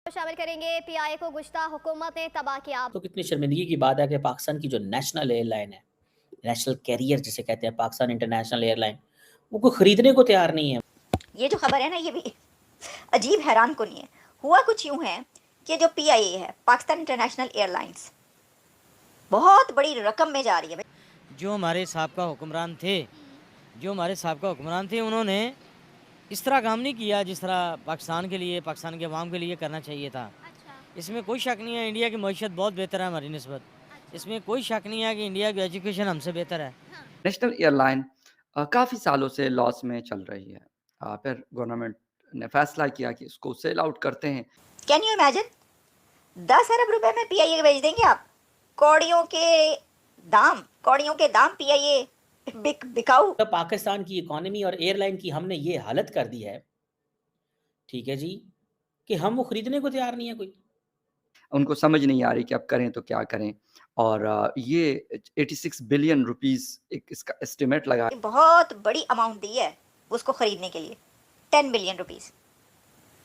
शामिल करेंगे। पीआईए को गुश्ता हुकूमत ने तबाह किया। तो कितनी शर्मिंदगी की बात है कि पाकिस्तान की जो नेशनल एयरलाइन है, नेशनल कैरियर जिसे कहते हैं, पाकिस्तान इंटरनेशनल एयरलाइन, वो कोई खरीदने को तैयार नहीं है। ये जो खबर है ना, ये भी अजीब हैरान कुन है। हुआ कुछ यूं है कि जो पीआईए है, पाकिस्तान इंटरनेशनल एयरलाइंस, बहुत बड़ी रकम में जा रही है। जो हमारे साबका हुक्मरान थे उन्होंने इस तरह काम नहीं किया जिस तरह पाकिस्तान के लिए, पाकिस्तान के अवाम के लिए करना चाहिए था। इसमें कोई शक नहीं है, इंडिया की मईशत बहुत बेहतर है हमारी निस्बत। इसमें कोई शक नहीं है कि इंडिया की एजुकेशन हमसे बेहतर है। नेशनल एयरलाइन काफ़ी सालों से लॉस में चल रही है। फिर गवर्नमेंट ने फैसला किया कि इसको सेल आउट करते हैं। कैन यू इमेजिन, 10 अरब रुपए में पीआईए बेच देंगे आप। कौड़ियों के दाम पीआईए बिकाऊ। तो पाकिस्तान की इकोनॉमी और एयरलाइन की हमने ये हालत कर दी है, ठीक है जी, कि हम वो खरीदने को तैयार नहीं है कोई। उनको समझ नहीं आ रही कि अब करें तो क्या करें। और ये 86 बिलियन रुपीस एक इसका एस्टिमेट लगा। बहुत बड़ी अमाउंट दी है उसको खरीदने के लिए, 10 बिलियन रुपीस।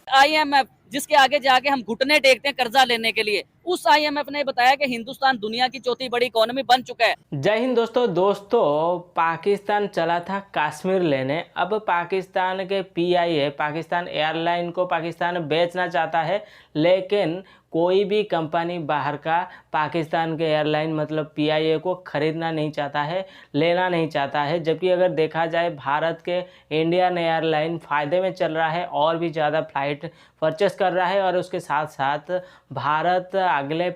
आईएमएफ जिसके आगे जाके हम घुटने टेकते हैं कर्जा लेने के लिए, उस आईएमएफ ने बताया कि हिंदुस्तान दुनिया की चौथी बड़ी इकोनॉमी बन चुका है। जय हिंद दोस्तों पाकिस्तान चला था कश्मीर लेने। अब पाकिस्तान के पीआईए पाकिस्तान एयरलाइन को पाकिस्तान बेचना चाहता है, लेकिन कोई भी कंपनी बाहर का पाकिस्तान के एयरलाइन मतलब पीआईए को खरीदना नहीं चाहता है, लेना नहीं चाहता है। जबकि अगर देखा जाए भारत के इंडियन एयरलाइन फ़ायदे में चल रहा है और भी ज़्यादा फ्लाइट परचेस कर रहा है, और उसके साथ साथ भारत अगले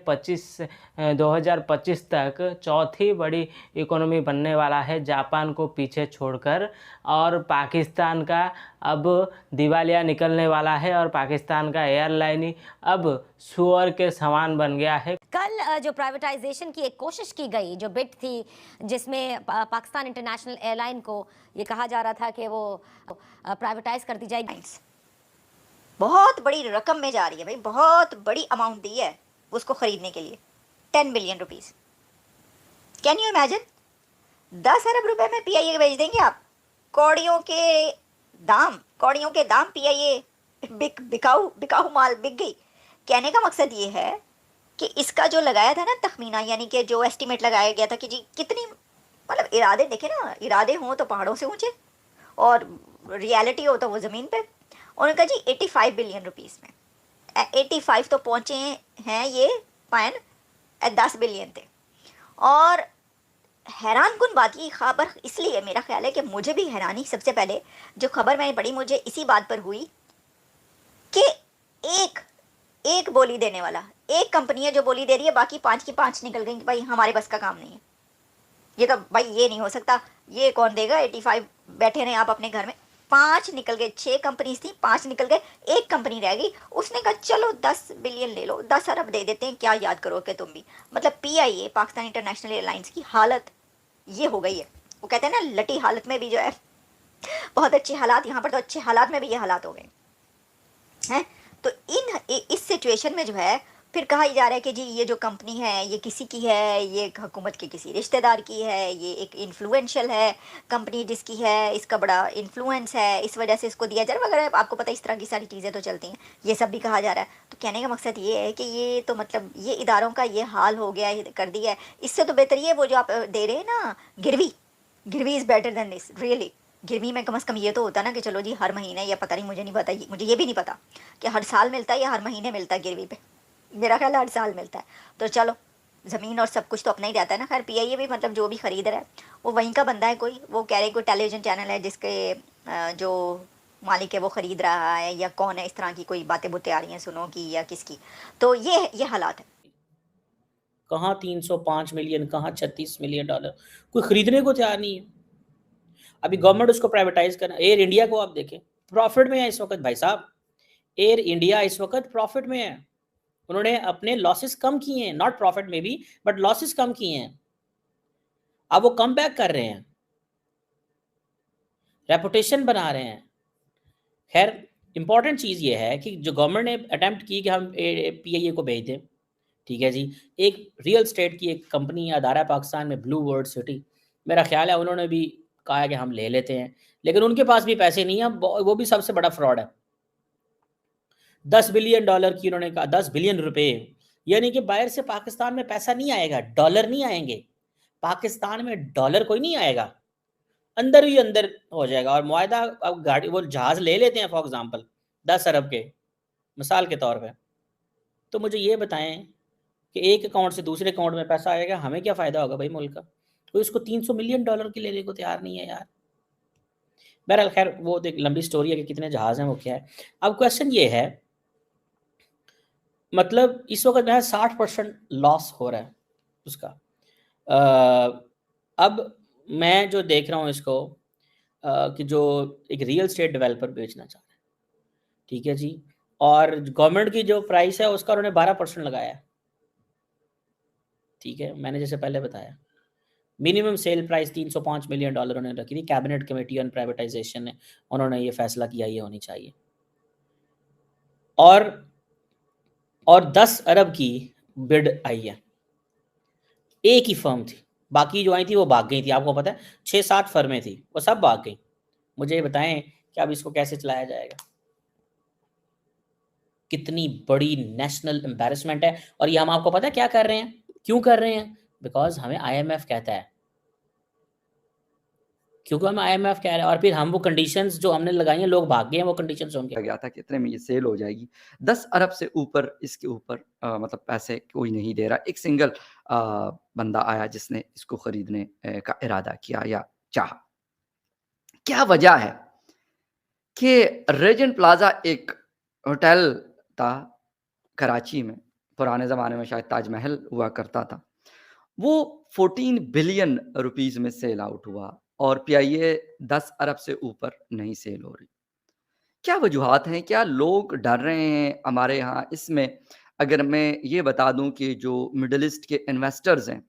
2025 तक चौथी बड़ी इकोनॉमी बनने वाला है जापान को पीछे छोड़कर। और पाकिस्तान का अब दिवालिया निकलने वाला है और पाकिस्तान का एयरलाइन ही अब सुअर के समान बन गया है। कल जो प्राइवेटाइजेशन की एक कोशिश की गई, जो बिड थी जिसमें पाकिस्तान इंटरनेशनल एयरलाइन को ये कहा जा रहा था कि वो प्राइवेटाइज कर दी जाएगी, बहुत बड़ी रकम में जा रही है भाई, बहुत बड़ी अमाउंट दी है उसको खरीदने के लिए, 10 billion rupees. Can you imagine, 10 अरब रुपए में पीआईए बेच देंगे आप। कौड़ियों के दाम पीआईए बिकाऊ माल बिक गई। कहने का मकसद ये है कि इसका जो लगाया था ना तखमीना, यानी कि जो एस्टिमेट लगाया गया था कि जी कितनी, मतलब इरादे देखे ना, इरादे हों तो पहाड़ों से ऊंचे और रियलिटी हो तो वो ज़मीन पे। उन्होंने कहा जी 85 बिलियन रुपीस में 85 तो पहुंचे हैं, ये फाइन 10 बिलियन थे। और हैरान कुन बात की खबर इसलिए मेरा ख्याल है कि मुझे भी हैरानी सबसे पहले जो खबर मैंने पढ़ी मुझे इसी बात पर हुई कि एक बोली देने वाला, एक कंपनी है जो बोली दे रही है, बाकी 5 की 5 निकल गई कि भाई हमारे बस का काम नहीं है, ये तो भाई ये नहीं हो सकता, ये कौन देगा। 85 बैठे रहे आप अपने घर में, 5 निकल गए। 6 कंपनीज थी, 5 निकल गए, एक कंपनी रह गई। उसने कहा चलो 10 बिलियन ले लो, 10 अरब दे देते हैं, क्या याद करोगे तुम भी। मतलब पीआईए पाकिस्तान इंटरनेशनल एयरलाइंस की हालत ये हो गई है। वो कहते हैं ना लटी हालत में भी जो है बहुत अच्छे हालात, यहाँ पर तो अच्छे हालात में भी ये हालात हो गए हैं। तो इस सिचुएशन में जो है फिर कहा जा रहा है कि जी ये जो कंपनी है ये किसी की है, ये हुकूमत के किसी रिश्तेदार की है, ये एक इन्फ्लुएंशियल है कंपनी जिसकी है, इसका बड़ा इन्फ्लुएंस है, इस वजह से इसको दिया जा रहा है वगैरह। आपको पता है इस तरह की सारी चीज़ें तो चलती हैं, ये सब भी कहा जा रहा है। तो कहने का मकसद ये है कि ये तो मतलब ये इदारों का ये हाल हो गया है, कर दिया है। इससे तो बेहतर ये वो जो आप दे रहे हैं ना गिरवी is better than this really. गिरवी में कम से कम ये तो होता ना कि चलो जी हर महीने, या पता नहीं मुझे नहीं पता, मुझे ये भी नहीं पता कि हर साल मिलता है या हर महीने मिलता है गिरवी पे। मेरा ख्याल हर साल मिलता है। तो चलो ज़मीन और सब कुछ तो अपना ही रहता है ना। खैर पीआईए भी मतलब जो भी ख़रीद रहा है वो वहीं का बंदा है, कोई वो कह रहे कोई टेलीविज़न चैनल है जिसके जो मालिक है वो ख़रीद रहा है या कौन है, इस तरह की कोई बातें बुतें आ रही हैं सुनो की या किसकी। तो ये हालात है। कहाँ 305 मिलियन, कहाँ 36 मिलियन डॉलर, कोई खरीदने को तैयार नहीं है। अभी गवर्नमेंट उसको प्राइवेटाइज करना। एयर इंडिया को आप देखें, प्रॉफिट में है इस वक्त भाई साहब। एयर इंडिया इस वक्त प्रॉफिट में है। उन्होंने अपने लॉसेस कम किए हैं, नॉट प्रॉफिट में भी, बट लॉसेस कम किए हैं। अब वो कम बैक कर रहे हैं, रेपुटेशन बना रहे हैं। खैर इंपॉर्टेंट चीज़ ये है कि जो गवर्नमेंट ने अटेम्प्ट की कि हम पीआईए को भेज दें, ठीक है जी। एक रियल स्टेट की एक कंपनी अदारा है पाकिस्तान में, ब्लू वर्ल्ड सिटी, मेरा ख्याल है उन्होंने भी कहा है कि हम ले लेते हैं, लेकिन उनके पास भी पैसे नहीं है। वो भी सबसे बड़ा फ्रॉड है। 10 बिलियन डॉलर की उन्होंने कहा, 10 बिलियन रुपए, यानी कि बाहर से पाकिस्तान में पैसा नहीं आएगा, डॉलर नहीं आएंगे पाकिस्तान में, डॉलर कोई नहीं आएगा, अंदर ही अंदर हो जाएगा। और मुआहदा, अब गाड़ी वो जहाज ले लेते हैं फॉर एग्जांपल 10 अरब के, मिसाल के तौर पे, तो मुझे ये बताएं कि एक अकाउंट से दूसरे अकाउंट में पैसा आएगा, हमें क्या फ़ायदा होगा भाई मुल्क का? कोई इसको 300 मिलियन डॉलर की लेने को तैयार नहीं है यार। बहरहाल खैर वो एक लंबी स्टोरी है कि कितने जहाज़ हैं, वो क्या है। अब क्वेश्चन ये है, मतलब इस वक्त जो है 60% लॉस हो रहा है उसका। अब मैं जो देख रहा हूँ इसको कि जो एक रियल स्टेट डेवलपर बेचना चाह रहा है, ठीक है जी, और गवर्नमेंट की जो प्राइस है उसका उन्होंने 12% लगाया है, ठीक है। मैंने जैसे पहले बताया minimum sale price 305 million dollar उन्होंने रखी थी। कैबिनेट कमेटी ऑन प्राइवेटाइजेशन ने उन्होंने ये फैसला किया ये होनी चाहिए, और 10 अरब की बिड आई है, एक ही फर्म थी, बाकी जो आई थी वो भाग गई थी। आपको पता है 6-7 फर्में थी, वो सब भाग गई। मुझे ये बताएं कि अब इसको कैसे चलाया जाएगा? कितनी बड़ी नेशनल एम्बैरेसमेंट है। और ये हम आपको पता है क्या कर रहे हैं, क्यों कर रहे हैं? बिकॉज हमें IMF कहता है, क्योंकि हम IMF कह रहे हैं, और फिर हम वो कंडीशंस जो हमने लगाई हैं, लोग भाग गए हैं वो कंडीशंस होंगे। गया था कि इतने में ये सेल हो जाएगी, 10 अरब से ऊपर इसके ऊपर मतलब पैसे कोई नहीं दे रहा। एक सिंगल बंदा आया जिसने इसको खरीदने का इरादा किया या चाहा। क्या वजह है कि रेजेंट प्लाजा एक होटल था कराची में, पुराने ज़माने में शायद ताजमहल हुआ करता था, वो 14 बिलियन रुपीस में सेल आउट हुआ और PIA 10 अरब से ऊपर नहीं सेल हो रही। क्या वजूहात हैं? क्या लोग डर रहे हैं हमारे यहाँ? इसमें अगर मैं ये बता दूं कि जो मिडल ईस्ट के इन्वेस्टर्स हैं,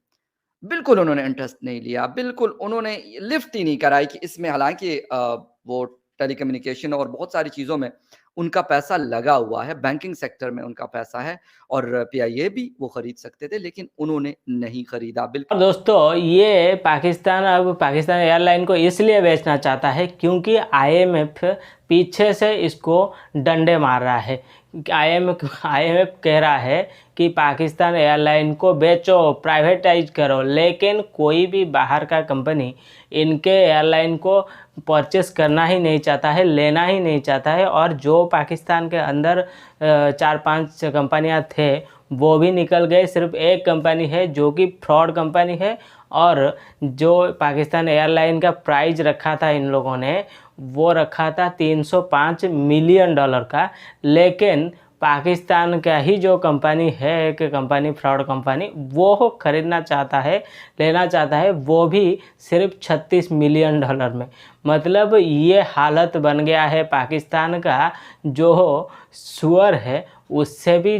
बिल्कुल उन्होंने इंटरेस्ट नहीं लिया, बिल्कुल उन्होंने लिफ्ट ही नहीं कराई कि इसमें, हालांकि वो टेलीकम्युनिकेशन और बहुत सारी चीज़ों में उनका पैसा लगा हुआ है, बैंकिंग सेक्टर में उनका पैसा है और PIA भी वो खरीद सकते थे, लेकिन उन्होंने नहीं खरीदा। और बिल्कुल दोस्तों ये पाकिस्तान अब पाकिस्तान एयरलाइन को इसलिए बेचना चाहता है क्योंकि IMF पीछे से इसको डंडे मार रहा है। IMF कह रहा है कि पाकिस्तान एयरलाइन को बेचो, प्राइवेटाइज करो, लेकिन कोई भी बाहर का कंपनी इनके एयरलाइन को परचेस करना ही नहीं चाहता है, लेना ही नहीं चाहता है। और जो पाकिस्तान के अंदर 4-5 कंपनियां थे वो भी निकल गए, सिर्फ एक कंपनी है जो कि फ्रॉड कंपनी है। और जो पाकिस्तान एयरलाइन का प्राइस रखा था इन लोगों ने, वो रखा था 305 मिलियन डॉलर का, लेकिन पाकिस्तान का ही जो कंपनी है, एक कंपनी फ्रॉड कंपनी, वो खरीदना चाहता है, लेना चाहता है, वो भी सिर्फ 36 मिलियन डॉलर में। मतलब ये हालत बन गया है पाकिस्तान का, जो सुअर है उससे भी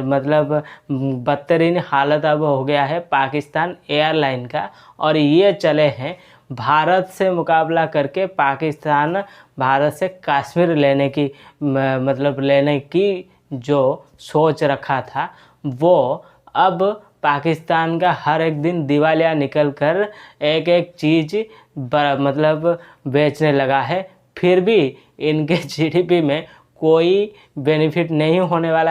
मतलब बदतरीन हालत अब हो गया है पाकिस्तान एयरलाइन का। और ये चले हैं भारत से मुकाबला करके, पाकिस्तान भारत से कश्मीर लेने की मतलब लेने की जो सोच रखा था, वो अब पाकिस्तान का हर एक दिन दिवालिया निकल कर एक एक चीज़ मतलब बेचने लगा है। फिर भी इनके GDP में कोई बेनिफिट नहीं होने वाला है।